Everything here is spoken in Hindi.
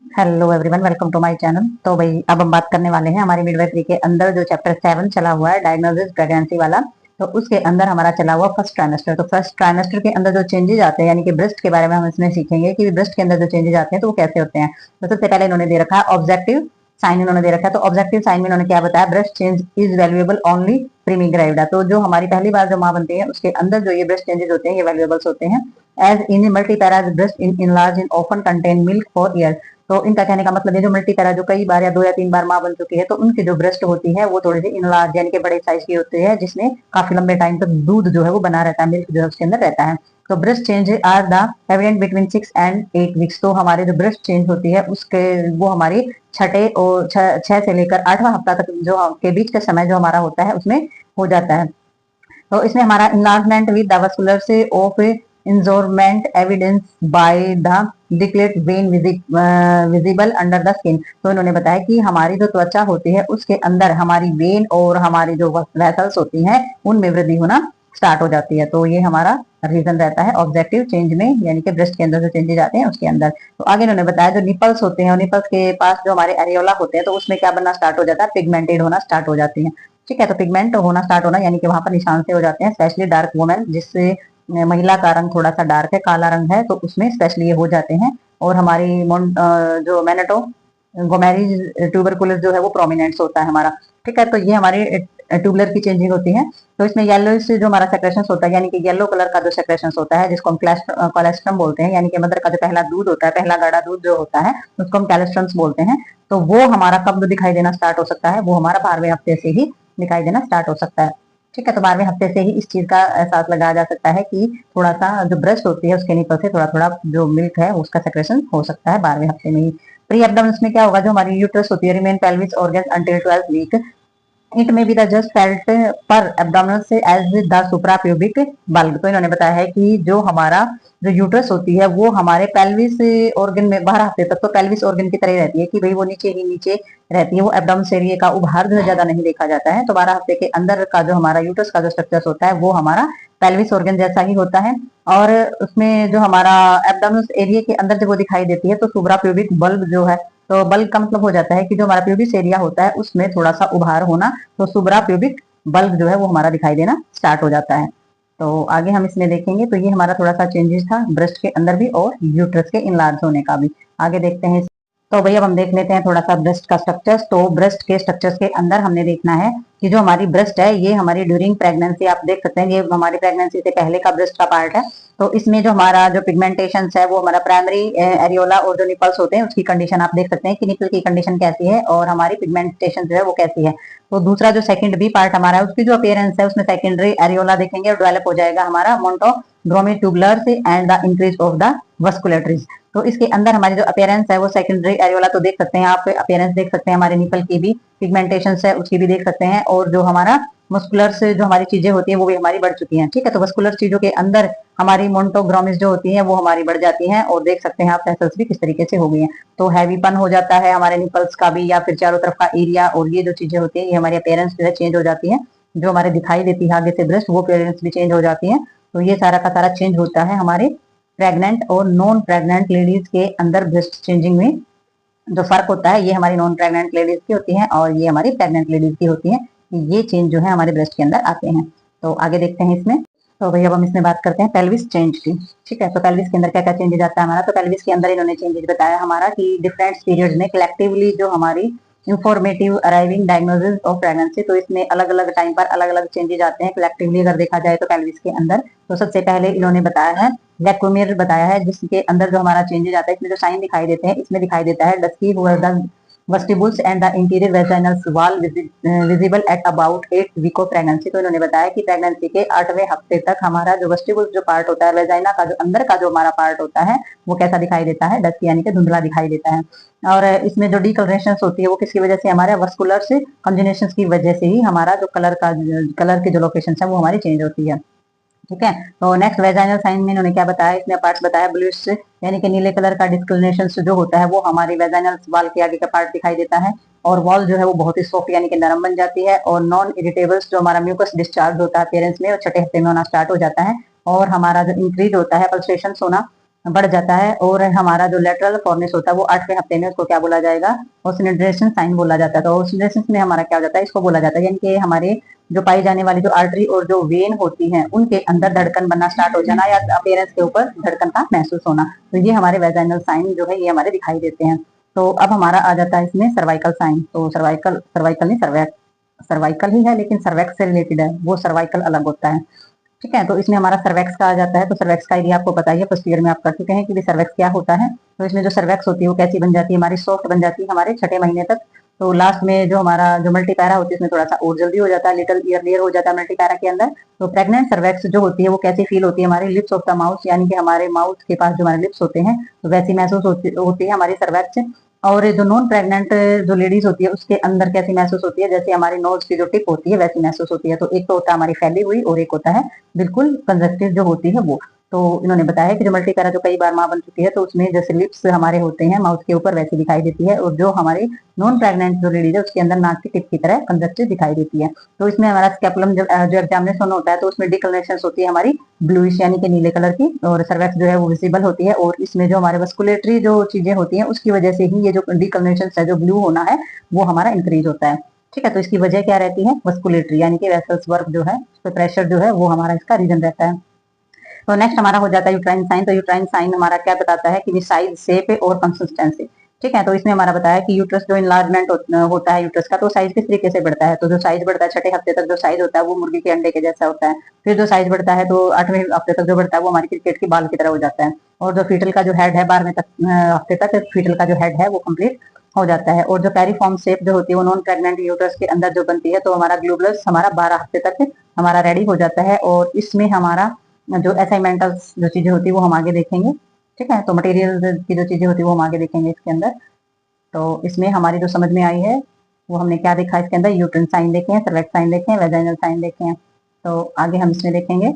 Hello everyone, welcome to my channel. तो भाई अब हम बात करने वाले हैं हमारी मिडवाइफरी के अंदर जो चैप्टर 7 चला हुआ है, डायग्नोसिस प्रेगनेंसी वाला। तो उसके अंदर हमारा चला हुआ फर्स्ट ट्राइमेस्टर। तो फर्स्ट ट्राइमेस्टर के अंदर जो चेंजेस आते हैं, यानी कि ब्रेस्ट के बारे में हम इसमें सीखेंगे कि ब्रेस्ट के अंदर जो चेंजेस आते हैं तो वो कैसे होते हैं। तो सबसे पहले इन्होंने दे रखा है ऑब्जेक्टिव साइन, इन्होंने दे रखा है। तो ऑब्जेक्टिव साइन में इन्होंने क्या बताया, breast change is valuable only primigravida. तो जो हमारी पहली बार जो माँ बनती है उसके अंदर जो ये ब्रेस्ट चेंजेस होते हैं ये वैल्यूएबल्स होते हैं। As in multiparas breast enlarge in often contain milk for year. तो इनका कहने का मतलब है जो मल्टी पैरा जो कई बार या 2 या 3 बार माँ बन चुकी है तो उनकी जो ब्रेस्ट होती है वो थोड़ी सी इनलार्ज यानी कि बड़े साइज की होती है, जिसमें काफी लंबे टाइम तक दूध जो है वो बना रहता है, मिल्क जो है उसके अंदर रहता है। तो breast change are the evident between 6 and 8 weeks. तो हमारे जो ब्रेस्ट चेंज होती है उसके वो हमारी छठे और 6 से लेकर 8वां हफ्ता तक जो के बीच का समय जो हमारा होता है उसमें हो जाता है। तो इसमें हमारा इनलार्जमेंट विद द वस्कुलर से of engorgement evidence by the dilated vein visible under the skin. तो इन्होंने बताया कि हमारी जो त्वचा होती है उसके अंदर हमारी वेन और हमारी जो वेसल्स होती हैं उनमें वृद्धि होना स्टार्ट हो जाती है। तो ये हमारा रीजन रहता है ऑब्जेक्टिव चेंज में, यानी कि ब्रेस्ट के अंदर जो चेंजेस आते हैं उसके अंदर। तो आगे इन्होंने बताया जो निपल्स होते हैं और निपल्स के पास जो हमारे एरियोला होते हैं तो उसमें क्या बनना स्टार्ट हो जाता है, पिगमेंटेड होना स्टार्ट हो जाती है। ठीक है, तो पिगमेंट होना स्टार्ट होना यानी कि वहां पर निशान से हो जाते हैं, स्पेशली डार्क वुमेन, जिससे महिला का रंग थोड़ा सा डार्क है, काला रंग है, तो उसमें स्पेशली ये हो जाते हैं। और हमारी जो मैनेटो गोमेरीज ट्यूबरकुलस जो है वो प्रोमिनेंस होता है हमारा। ठीक है, तो ये हमारी ट्यूबलर की चेंजिंग होती है। तो इसमें येलो से जो हमारा सेक्रेशन होता है, यानी कि येलो कलर का जो सेक्रेशन होता है जिसको हम कोलेस्ट्रम बोलते हैं, यानी कि मदर का जो पहला दूध होता है, पहला गाढ़ा दूध जो होता है उसको हम कैलेस्ट्रम्स बोलते हैं। तो वो हमारा कब दिखाई देना स्टार्ट हो सकता है, वो हमारा 12वें हफ्ते से ही दिखाई देना स्टार्ट हो सकता है। ठीक है, तो 12वें हफ्ते से ही इस चीज का एहसास लगाया जा सकता है कि थोड़ा सा जो ब्रेस्ट होती है उसके नीचे से थोड़ा थोड़ा जो मिल्क है उसका सेक्रेशन हो सकता है 12वें हफ्ते में ही। प्री एब्डोमेन में क्या होगा, जो हमारी यूट्रस होती है remain pelvis organ until 12th week. It may be the just felt per abdominal से एज द सुप्राप्यूबिक बल्ब। तो इन्होंने बताया है कि जो हमारा जो यूट्रस होती है वो हमारे पेल्विस ऑर्गन में 12 हफ्ते तक तो पेल्विस ऑर्गन की तरह रहती है कि भाई वो नीचे ही नीचे रहती है, वो एब्डोमिनल एरिया का उभार जो है ज्यादा नहीं देखा जाता है। तो 12 हफ्ते के अंदर का जो हमारा यूट्रस का जो स्ट्रक्चर होता है वो हमारा पेल्विस ऑर्गन जैसा ही होता है। और उसमें जो हमारा एब्डोमिनल एरिया के अंदर जब वो दिखाई देती है तो सुप्राप्यूबिक बल्ब जो है, तो बल्ब का मतलब हो जाता है कि जो हमारा प्यूबिस एरिया होता है उसमें थोड़ा सा उभार होना, तो सुब्रा प्यूबिक बल्ब जो है वो हमारा दिखाई देना स्टार्ट हो जाता है। तो आगे हम इसमें देखेंगे। तो ये हमारा थोड़ा सा चेंजेस था ब्रेस्ट के अंदर भी और यूट्रस के इनलार्ज होने का भी। आगे देखते हैं। तो भैया अब हम देख लेते हैं थोड़ा सा ब्रेस्ट का स्ट्रक्चर्स। तो ब्रेस्ट के स्ट्रक्चर्स के अंदर हमने देखना है कि जो हमारी ब्रेस्ट है ये हमारी ड्यूरिंग प्रेगनेंसी, आप देख सकते हैं ये हमारी प्रेगनेंसी से पहले का ब्रेस्ट का पार्ट है। तो इसमें जो हमारा जो पिगमेंटेशन है वो हमारा प्राइमरी एरियोला और जो निपल्स होते हैं उसकी कंडीशन आप देख सकते हैं कि निपल की कंडीशन कैसी है और हमारी पिगमेंटेशन जो है वो कैसी है। तो दूसरा जो सेकंड बी पार्ट हमारा है उसकी जो अपीयरेंस है उसमें सेकेंडरी एरियोला देखेंगे और डेवलप हो जाएगा हमारा मोंटोग्रोमी ट्यूबुलर से and the increase of the vascularities. तो इसके अंदर हमारी जो अपीयरेंस है वो सेकेंडरी एरियोला तो देख सकते हैं आप, अपीयरेंस देख सकते हैं हमारे निपल की भी, पिगमेंटेशन है उसकी भी देख सकते हैं, और जो हमारा मस्कुलर से जो हमारी चीजें होती हैं वो भी हमारी बढ़ चुकी हैं। ठीक है, तो मस्कुलर चीजों के अंदर हमारी मोन्टोग्रोमिस जो होती है वो हमारी बढ़ जाती हैं और देख सकते हैं आप टेसल्स भी किस तरीके से हो गई हैं। तो हैवीपन हो जाता है हमारे निपल्स का भी या फिर चारों तरफ का एरिया, और ये जो चीजें होती है ये हमारी अपीयरेंस जो है चेंज हो जाती है, जो हमारे दिखाई देती है आगे से ब्रेस्ट वो अपीयरेंस भी चेंज हो जाती है। तो ये सारा का सारा चेंज होता है हमारे प्रेग्नेंट और नॉन प्रेग्नेंट लेडीज के अंदर ब्रेस्ट चेंजिंग में। जो फर्क होता है ये हमारी नॉन प्रेग्नेंट लेडीज की होती है और ये हमारी प्रेग्नेंट लेडीज की होती है। ये चेंज जो है हमारे ब्रेस्ट के अंदर आते हैं। तो आगे देखते हैं इसमें। तो भैया अब हम इसमें बात करते हैं पेल्विस चेंज की। ठीक है, तो पेल्विस के अंदर क्या क्या चेंजेस आता है हमारा। तो पेल्विस के अंदर इन्होंने चेंजेस बताया हमारा कि डिफरेंट पीरियड्स में कलेक्टिवली जो हमारी informative arriving diagnosis of pregnancy, तो इसमें अलग अलग टाइम पर अलग अलग चेंजेस आते हैं कलेक्टिवली अगर देखा जाए तो पेल्विस के अंदर। तो सबसे पहले इन्होंने बताया है वैक्यूमियर बताया है, जिसके अंदर जो हमारा चेंजेस आता है इसमें जो साइन दिखाई देते हैं इसमें दिखाई देता है dusky vestibules and the interior vaginal wall visible at about 8 week of pregnancy। तो इन्होंने बताया कि प्रेगनेंसी के 8वें हफ्ते तक हमारा जो वेस्टिबुल्स जो पार्ट होता है वेजाइना का जो अंदर का जो हमारा पार्ट होता है वो कैसा दिखाई देता है, डस्की यानी कि धुंधला दिखाई देता है। और इसमें जो डिकलरेशन होती है वो किसकी वजह से, हमारे वस्कुलर से कॉम्बिनेशन की वजह से ही हमारा जो कलर की जो लोकेशन है वो हमारी चेंज होती है। ठीक है, तो नेक्स्ट वेजाइनल साइन में इन्होंने क्या बताया, इसमें पार्ट बताया ब्लूइश यानी कि नीले कलर का डिस्क्रिमिनेशन जो होता है वो हमारी वेजाइनल वॉल के आगे का पार्ट दिखाई देता है, और वॉल जो है वो बहुत ही सॉफ्ट यानी कि नरम बन जाती है। और नॉन इरिटेबल्स जो हमारा म्यूकस डिस्चार्ज होता है पेरेंट्स में वो छठे हफ्ते में होना स्टार्ट हो जाता है। और हमारा जो इंक्रीज होता है पल्सेशन होना बढ़ जाता है, और हमारा जो लेटरल फॉर्निस होता है वो 8वें हफ्ते में उसको क्या बोला जाएगा, ओसिनेट्रेशन साइन बोला जाता है। तो ओसिनेट्रेशन में हमारा क्या हो जाता है, इसको बोला जाता है, यानी कि हमारे जो पाई जाने वाली जो आर्टरी और जो वेन होती हैं उनके अंदर धड़कन बनना स्टार्ट हो जाना, या अपीयरेंस के ऊपर धड़कन का महसूस होना। तो ये हमारे वेजाइनल साइन जो है ये हमारे दिखाई देते हैं। तो अब हमारा आ जाता है इसमें सर्वाइकल साइन। तो सर्वाइकल सर्वाइकल नहीं सर्वैक्स, सर्वाइकल ही है लेकिन सर्वैक्स से रिलेटेड है, वो सर्वाइकल अलग होता है। ठीक है, तो इसमें हमारा सर्वेक्स का आ जाता है। तो सर्वेक्स का एरिया आपको पता ही है, फर्स्ट ईयर में आप कर चुके हैं कि सर्वेक्स क्या होता है। तो इसमें जो सर्वेक्स होती है वो कैसी बन जाती है, हमारी सॉफ्ट बन जाती है हमारे छठे महीने तक। तो लास्ट में जो हमारा जो मल्टीपैरा होती है उसमें थोड़ा सा और जल्दी हो जाता है, लिटिल ईयरलियर हो जाता है मल्टीपैरा के अंदर। तो प्रेग्नेंट सर्वेक्स जो होती है वो कैसी फील होती है, हमारे लिप्स ऑफ द माउथ, यानी कि हमारे माउथ के पास जो हमारे लिप्स होते हैं तो वैसी महसूस होती है हमारी सर्वेक्स। और जो नॉन प्रेग्नेंट जो लेडीज होती है उसके अंदर कैसी महसूस होती है, जैसे हमारी नोज की जो टिप होती है वैसी महसूस होती है। तो एक तो होता है हमारी फैली हुई और एक होता है बिल्कुल कंजक्टिव जो होती है वो। तो इन्होंने बताया कि जो मल्टीपैरा जो कई बार माँ बन चुकी है तो उसमें जैसे लिप्स हमारे होते हैं माउथ के ऊपर वैसी दिखाई देती है, और जो हमारी नॉन प्रेग्नेंट जो लेडीज है उसके अंदर नाक की टिप की तरह कंजक्टिव दिखाई देती है। तो इसमें हमारा स्केपुलम जो एग्जामिनेशन होता है तो उसमें डिकलरेशन होती है हमारी ब्लूइश यानी कि नीले कलर की, और सर्वेक्स जो है वो विजिबल होती है। और इसमें जो हमारे वस्कुलेटरी जो चीजें होती हैं उसकी वजह से ही ये जो डिकलरेशन है जो ब्लू होना है वो हमारा इंक्रीज होता है। ठीक है, तो इसकी वजह क्या रहती है, वस्कुलेटरी यानी कि वेसल्स वर्क जो है उस पर प्रेशर जो है वो हमारा इसका रीजन रहता है। तो नेक्स्ट हमारा हो जाता है यूट्राइन साइन। तो यूट्राइन साइन हमारा क्या बताता है कि साइज, शेप और कंसिस्टेंसी। ठीक है, तो इसमें हमारा बताया कि यूट्रस जो इनलार्जमेंट होता है यूट्रस का, तो साइज किस तरीके से बढ़ता है। तो जो साइज बढ़ता है छठे हफ्ते तक जो साइज होता है वो मुर्गी के अंडे के जैसा होता है। फिर जो साइज बढ़ता है तो 8वें हफ्ते तक जो बढ़ता है वो हमारी क्रिकेट की बाल की तरह हो जाता है। और जो फीटल का जो हेड है 12वें हफ्ते तक फीटल का जो हेड है वो कंप्लीट हो जाता है। और जो पैरीफॉर्म शेप जो होती है वो नॉन प्रेग्नेंट यूट्रस के अंदर जो बनती है, तो हमारा ग्लूबुलस हमारा 12 हफ्ते तक हमारा रेडी हो जाता है। और इसमें हमारा जो असाइनमेंटल जो चीजें होती है वो हम आगे देखेंगे। ठीक है, तो मटेरियल की जो चीजें होती है वो हम आगे देखेंगे इसके अंदर। तो इसमें हमारी जो समझ में आई है वो हमने क्या देखा इसके अंदर, यूट्रन साइन देखे हैं, सर्वेक्स साइन देखे हैं, वेजाइनल साइन देखे हैं। तो आगे हम इसमें देखेंगे